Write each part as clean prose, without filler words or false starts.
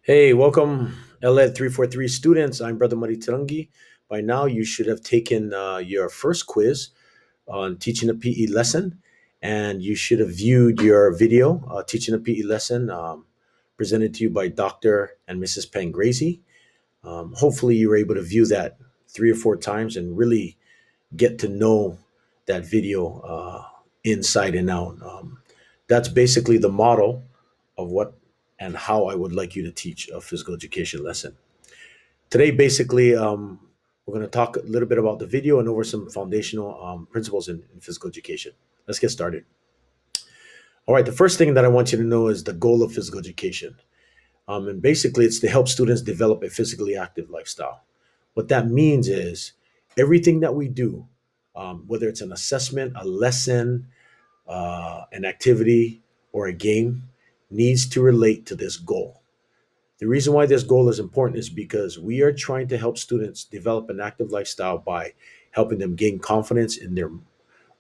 Hey, welcome, LED 343 students. I'm Brother Mari Tarangi. By now, you should have taken your first quiz on teaching a PE lesson, and you should have viewed your video, teaching a PE lesson, presented to you by Dr. and Mrs. Pangrazi. Hopefully, you were able to view that 3 or 4 times and really get to know that video inside and out. That's basically the model of what and how I would like you to teach a physical education lesson. Today, basically, we're going to talk a little bit about the video and over some foundational principles in physical education. Let's get started. All right, the first thing that I want you to know is the goal of physical education. And basically, it's to help students develop a physically active lifestyle. What that means is everything that we do, whether it's an assessment, a lesson, an activity, or a game, needs to relate to this goal. The reason why this goal is important is because we are trying to help students develop an active lifestyle by helping them gain confidence in their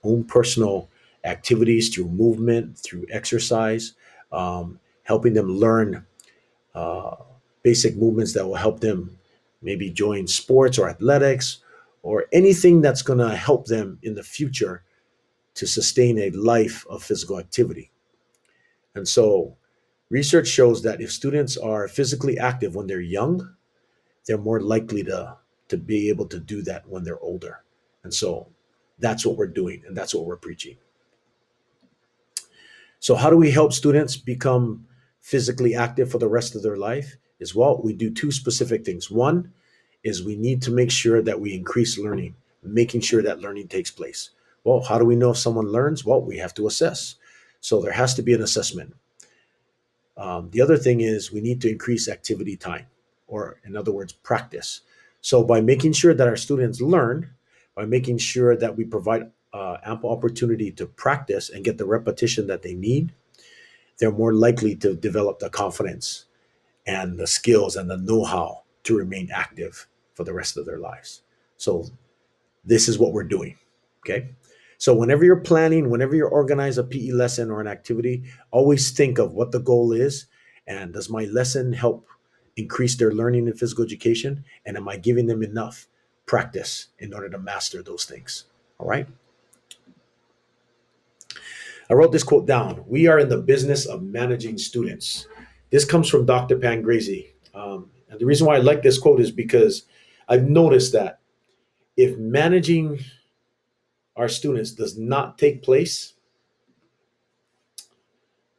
own personal activities through movement, through exercise, helping them learn uh, basic movements that will help them maybe join sports or athletics or anything that's going to help them in the future to sustain a life of physical activity. And so, research shows that if students are physically active when they're young, they're more likely to be able to do that when they're older. And so that's what we're doing and that's what we're preaching. So how do we help students become physically active for the rest of their life? Is well, we do two specific things. One is we need to make sure that we increase learning, making sure that learning takes place. Well, how do we know if someone learns? Well, we have to assess. So there has to be an assessment. The other thing is we need to increase activity time, or in other words, practice. So by making sure that our students learn, by making sure that we provide ample opportunity to practice and get the repetition that they need, they're more likely to develop the confidence and the skills and the know-how to remain active for the rest of their lives. So this is what we're doing. Okay. So whenever you're planning, whenever you organize a PE lesson or an activity, always think of what the goal is and does my lesson help increase their learning in physical education? And am I giving them enough practice in order to master those things? All right. I wrote this quote down. We are in the business of managing students. This comes from Dr. Pangrazi. And the reason why I like this quote is because I've noticed that if managing our students does not take place,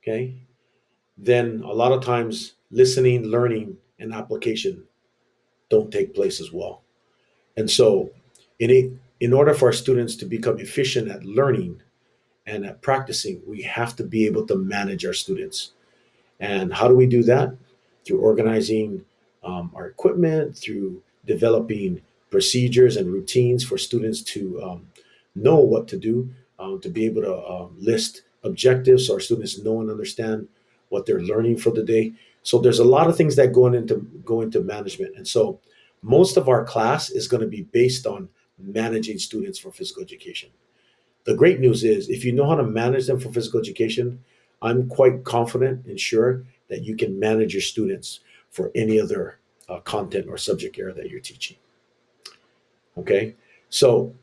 okay, then a lot of times listening, learning, and application don't take place as well. And so, in order for our students to become efficient at learning and at practicing, we have to be able to manage our students. And how do we do that? Through organizing our equipment, through developing procedures and routines for students to know what to do, to be able to list objectives so our students know and understand what they're learning for the day. So there's a lot of things that go into management. And so most of our class is going to be based on managing students for physical education. The great news is if you know how to manage them for physical education, I'm quite confident and sure that you can manage your students for any other content or subject area that you're teaching. Okay, so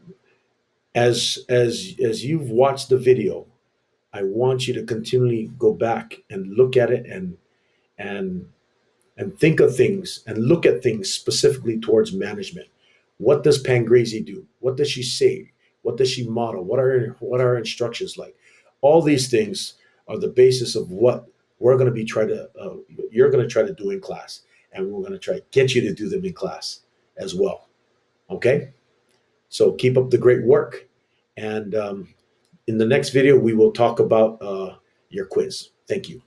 as you've watched the video, I want you to continually go back and look at it and and think of things and look at things specifically towards management. What does Pangrazi do? What does she say? What does she model? What are her instructions like? All these things are the basis of what we're going to be trying to you're going to try to do in class, and we're going to try to get you to do them in class as well. Okay, so keep up the great work, and in the next video we will talk about your quiz. Thank you.